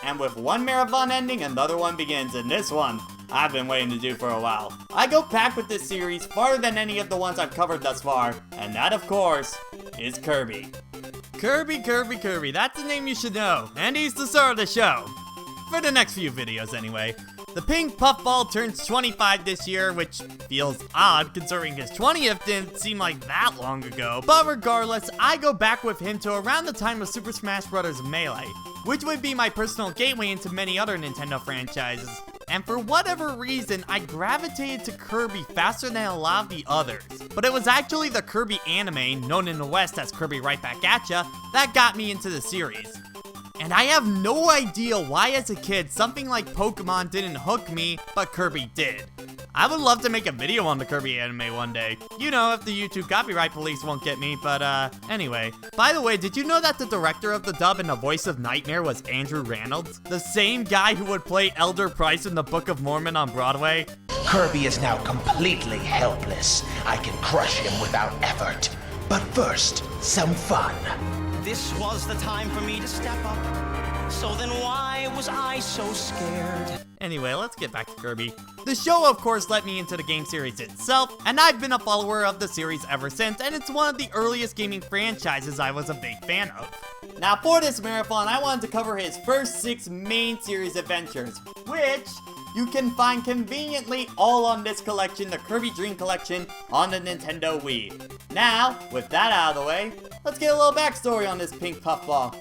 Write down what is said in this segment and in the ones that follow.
And with one marathon ending, another one begins, and this one I've been waiting to do for a while. I go back with this series farther than any of the ones I've covered thus far, and that, of course, is Kirby. Kirby, that's the name you should know, and he's the star of the show. For the next few videos, anyway. The pink puffball turns 25 this year, which feels odd considering his 20th didn't seem like that long ago. But regardless, I go back with him to around the time of Super Smash Bros. Melee, which would be my personal gateway into many other Nintendo franchises. And for whatever reason, I gravitated to Kirby faster than a lot of the others. But it was actually the Kirby anime, known in the West as Kirby Right Back Atcha, that got me into the series. And I have no idea why as a kid something like Pokemon didn't hook me, but Kirby did. I would love to make a video on the Kirby anime one day. You know, if the YouTube copyright police won't get me, but anyway. By the way, did you know that the director of the dub and the voice of Nightmare was Andrew Reynolds? The same guy who would play Elder Price in the Book of Mormon on Broadway? Kirby is now completely helpless. I can crush him without effort. But first, some fun. This was the time for me to step up. So then why was I so scared? Anyway, let's get back to Kirby. The show, of course, let me into the game series itself, and I've been a follower of the series ever since, and it's one of the earliest gaming franchises I was a big fan of. Now, for this marathon, I wanted to cover his first 6 main series adventures, which you can find conveniently all on this collection, the Kirby Dream Collection, on the Nintendo Wii. Now, with that out of the way, let's get a little backstory on this pink puffball.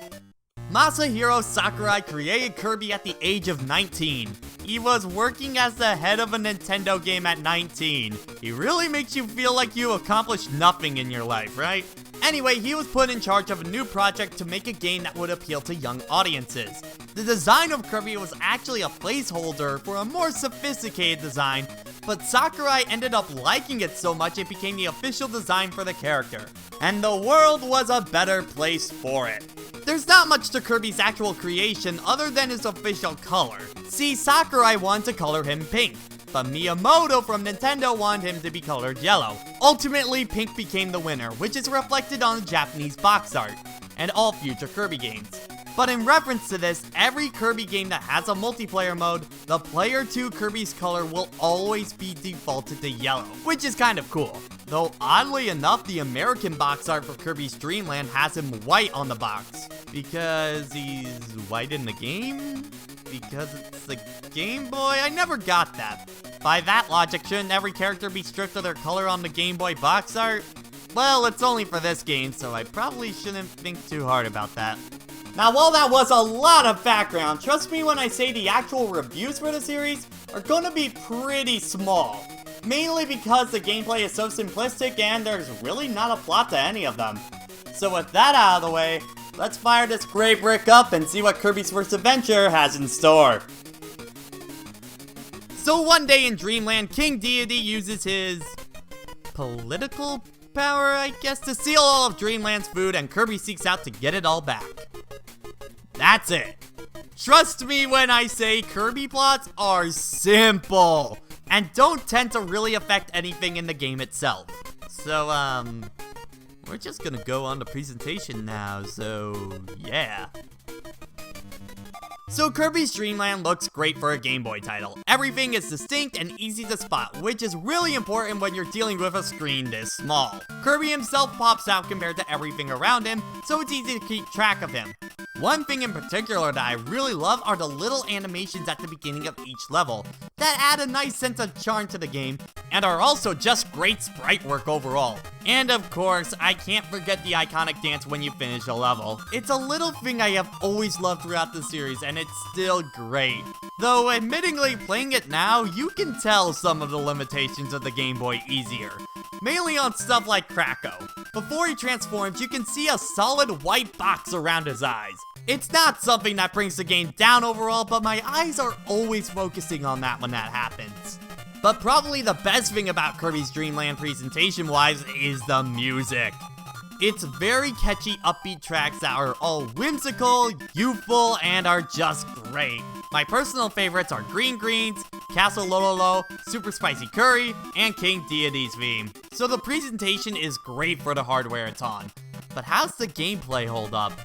Masahiro Sakurai created Kirby at the age of 19. He was working as the head of a Nintendo game at 19. He really makes you feel like you accomplished nothing in your life, right? Anyway, he was put in charge of a new project to make a game that would appeal to young audiences. The design of Kirby was actually a placeholder for a more sophisticated design, but Sakurai ended up liking it so much it became the official design for the character. And the world was a better place for it. There's not much to Kirby's actual creation other than his official color. See, Sakurai wanted to color him pink, but Miyamoto from Nintendo wanted him to be colored yellow. Ultimately, pink became the winner, which is reflected on the Japanese box art, and all future Kirby games. But in reference to this, every Kirby game that has a multiplayer mode, the player 2 Kirby's color will always be defaulted to yellow, which is kind of cool. Though oddly enough, the American box art for Kirby's Dreamland has him white on the box. Because he's white in the game? Because it's the Game Boy? I never got that. By that logic, shouldn't every character be stripped of their color on the Game Boy box art? Well, it's only for this game, so I probably shouldn't think too hard about that. Now, while that was a lot of background, trust me when I say the actual reviews for the series are gonna be pretty small. Mainly because the gameplay is so simplistic and there's really not a plot to any of them. So with that out of the way, let's fire this gray brick up and see what Kirby's first adventure has in store. So one day in Dreamland, King Deity uses his political power, I guess, to steal all of Dreamland's food, and Kirby seeks out to get it all back. That's it. Trust me when I say Kirby plots are simple and don't tend to really affect anything in the game itself. So, we're just gonna go on the presentation now, so yeah. So Kirby's Dreamland looks great for a Game Boy title. Everything is distinct and easy to spot, which is really important when you're dealing with a screen this small. Kirby himself pops out compared to everything around him, so it's easy to keep track of him. One thing in particular that I really love are the little animations at the beginning of each level that add a nice sense of charm to the game and are also just great sprite work overall. And of course, I can't forget the iconic dance when you finish a level. It's a little thing I have always loved throughout the series and it's still great. Though admittingly, playing it now, you can tell some of the limitations of the Game Boy easier. Mainly on stuff like Kracko. Before he transforms, you can see a solid white box around his eyes. It's not something that brings the game down overall, but my eyes are always focusing on that when that happens. But probably the best thing about Kirby's Dreamland presentation-wise is the music. It's very catchy, upbeat tracks that are all whimsical, youthful, and are just great. My personal favorites are Green Greens, Castle Lololo, Super Spicy Curry, and King Deity's theme. So the presentation is great for the hardware it's on. But how's the gameplay hold up?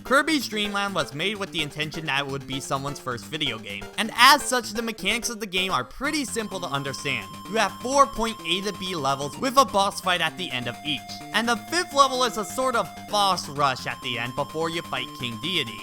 Kirby Dreamland was made with the intention that it would be someone's first video game, and as such, the mechanics of the game are pretty simple to understand. You have 4 point A to B levels with a boss fight at the end of each, and the 5th level is a sort of boss rush at the end before you fight King Deity.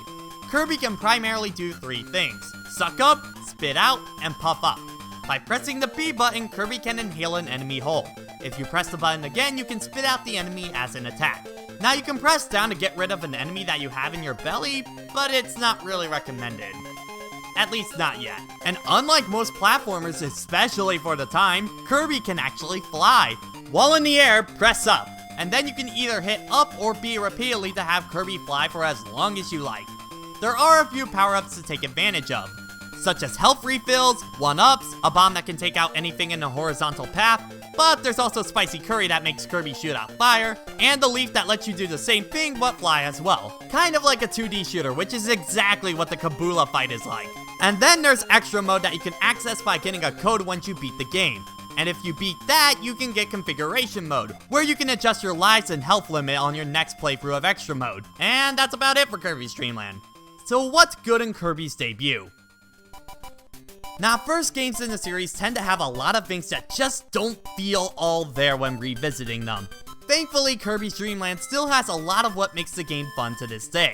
Kirby can primarily do 3 things: suck up, spit out, and puff up. By pressing the B button, Kirby can inhale an enemy whole. If you press the button again, you can spit out the enemy as an attack. Now you can press down to get rid of an enemy that you have in your belly, but it's not really recommended. At least not yet. And unlike most platformers, especially for the time, Kirby can actually fly. While in the air, press up, and then you can either hit up or B repeatedly to have Kirby fly for as long as you like. There are a few power-ups to take advantage of, such as health refills, 1-ups, a bomb that can take out anything in a horizontal path, but there's also Spicy Curry that makes Kirby shoot out fire, and the leaf that lets you do the same thing but fly as well. Kind of like a 2D shooter, which is exactly what the Kabula fight is like. And then there's extra mode that you can access by getting a code once you beat the game. And if you beat that, you can get configuration mode, where you can adjust your lives and health limit on your next playthrough of extra mode. And that's about it for Kirby's Dreamland. So what's good in Kirby's debut? Now, first games in the series tend to have a lot of things that just don't feel all there when revisiting them. Thankfully, Kirby's Dreamland still has a lot of what makes the game fun to this day.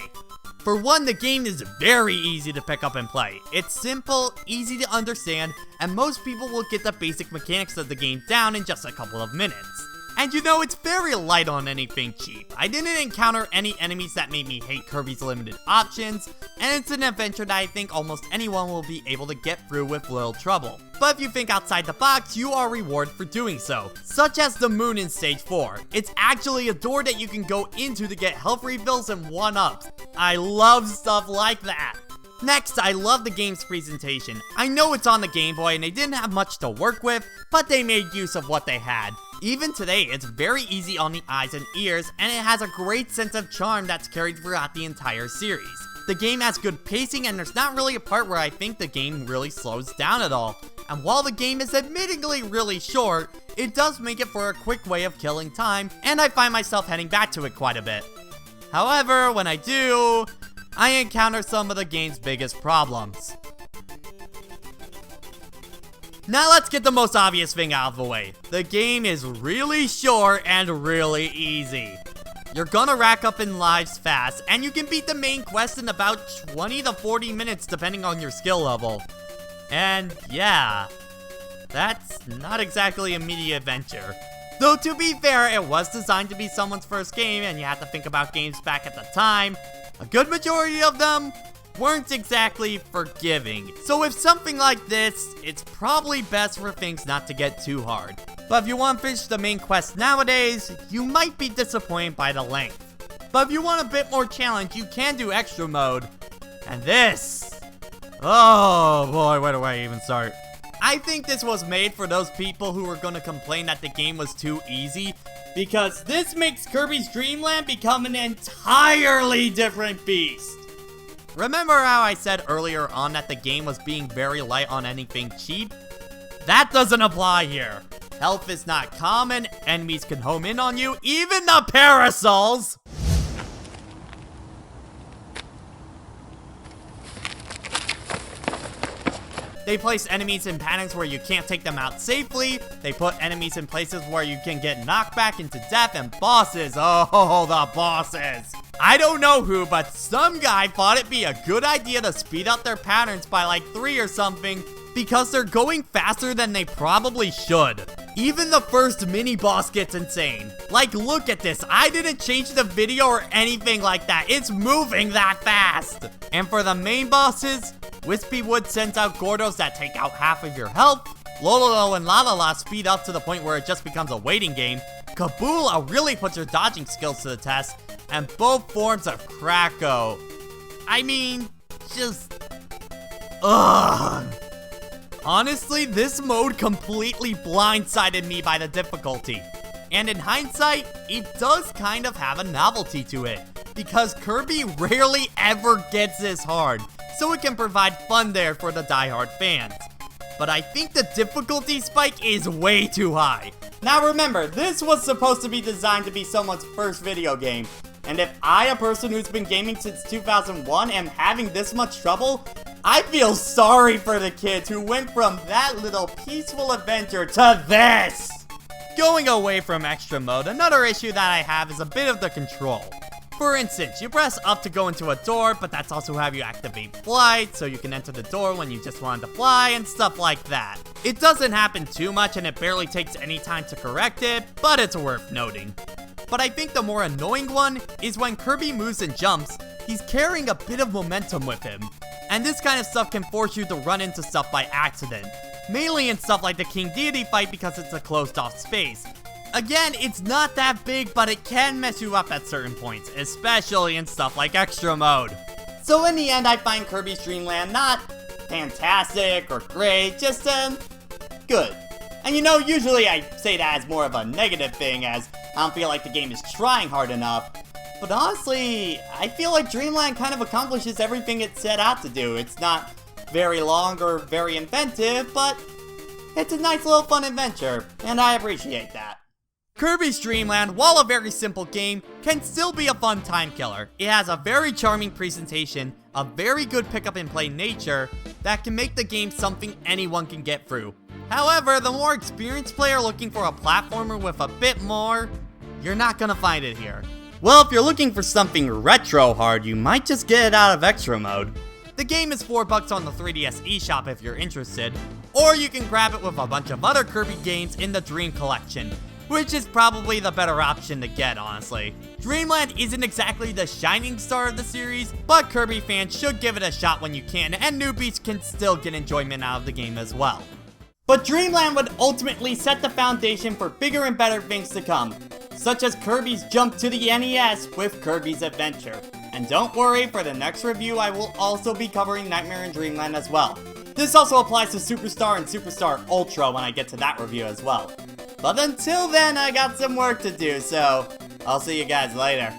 For one, the game is very easy to pick up and play. It's simple, easy to understand, and most people will get the basic mechanics of the game down in just a couple of minutes. And you know, it's very light on anything cheap. I didn't encounter any enemies that made me hate Kirby's limited options, and it's an adventure that I think almost anyone will be able to get through with little trouble. But if you think outside the box, you are rewarded for doing so, such as the moon in Stage 4. It's actually a door that you can go into to get health refills and 1-ups. I love stuff like that. Next, I love the game's presentation. I know it's on the Game Boy and they didn't have much to work with, but they made use of what they had. Even today, it's very easy on the eyes and ears, and it has a great sense of charm that's carried throughout the entire series. The game has good pacing, and there's not really a part where I think the game really slows down at all. And while the game is admittedly really short, it does make it for a quick way of killing time, and I find myself heading back to it quite a bit. However, when I do, I encounter some of the game's biggest problems. Now let's get the most obvious thing out of the way. The game is really short and really easy. You're gonna rack up in lives fast, and you can beat the main quest in about 20 to 40 minutes depending on your skill level. And yeah, that's not exactly a meaty adventure. Though to be fair, it was designed to be someone's first game, and you have to think about games back at the time. A good majority of them weren't exactly forgiving. So if something like this, it's probably best for things not to get too hard. But if you want to finish the main quest nowadays, you might be disappointed by the length. But if you want a bit more challenge, you can do extra mode. And this, oh boy, where do I even start? I think this was made for those people who were gonna complain that the game was too easy, because this makes Kirby's Dreamland become an entirely different beast. Remember how I said earlier on that the game was being very light on anything cheap? That doesn't apply here. Health is not common, enemies can home in on you, even the parasols! They place enemies in patterns where you can't take them out safely. They put enemies in places where you can get knocked back into death, and bosses. Oh, the bosses. I don't know who, but some guy thought it'd be a good idea to speed up their patterns by like 3 or something, because they're going faster than they probably should. Even the first mini-boss gets insane. Like, look at this. I didn't change the video or anything like that. It's moving that fast. And for the main bosses, Wispy Wood sends out Gordos that take out half of your health. Lololo and Lalala speed up to the point where it just becomes a waiting game. Kabula really puts your dodging skills to the test. And both forms of Kracko. I mean, just... ugh. Honestly, this mode completely blindsided me by the difficulty. And in hindsight, it does kind of have a novelty to it, because Kirby rarely ever gets this hard, so it can provide fun there for the diehard fans. but I think the difficulty spike is way too high. Now remember, this was supposed to be designed to be someone's first video game, and if I, a person who's been gaming since 2001, am having this much trouble, I feel sorry for the kids who went from that little peaceful adventure to this! Going away from extra mode, another issue that I have is a bit of the control. For instance, you press up to go into a door, but that's also how you activate flight, so you can enter the door when you just wanted to fly and stuff like that. It doesn't happen too much and it barely takes any time to correct it, but it's worth noting. But I think the more annoying one is when Kirby moves and jumps, he's carrying a bit of momentum with him. And this kind of stuff can force you to run into stuff by accident. Mainly in stuff like the King Deity fight because it's a closed off space. Again, it's not that big, but it can mess you up at certain points, especially in stuff like extra mode. So in the end, I find Kirby's Dreamland not fantastic or great, just good. And you know, usually I say that as more of a negative thing, as I don't feel like the game is trying hard enough. But honestly, I feel like Dreamland kind of accomplishes everything it set out to do. It's not very long or very inventive, but it's a nice little fun adventure, and I appreciate that. Kirby's Dreamland, while a very simple game, can still be a fun time killer. It has a very charming presentation, a very good pick up and play nature, that can make the game something anyone can get through. However, the more experienced player looking for a platformer with a bit more, you're not gonna find it here. Well, if you're looking for something retro hard, you might just get it out of extra mode. The game is $4 on the 3DS eShop if you're interested, or you can grab it with a bunch of other Kirby games in the Dream Collection, which is probably the better option to get, honestly. Dreamland isn't exactly the shining star of the series, but Kirby fans should give it a shot when you can, and newbies can still get enjoyment out of the game as well. But Dreamland would ultimately set the foundation for bigger and better things to come, such as Kirby's jump to the NES with Kirby's Adventure. And don't worry, for the next review I will also be covering Nightmare in Dreamland as well. This also applies to Superstar and Superstar Ultra when I get to that review as well. But until then, I got some work to do, so I'll see you guys later.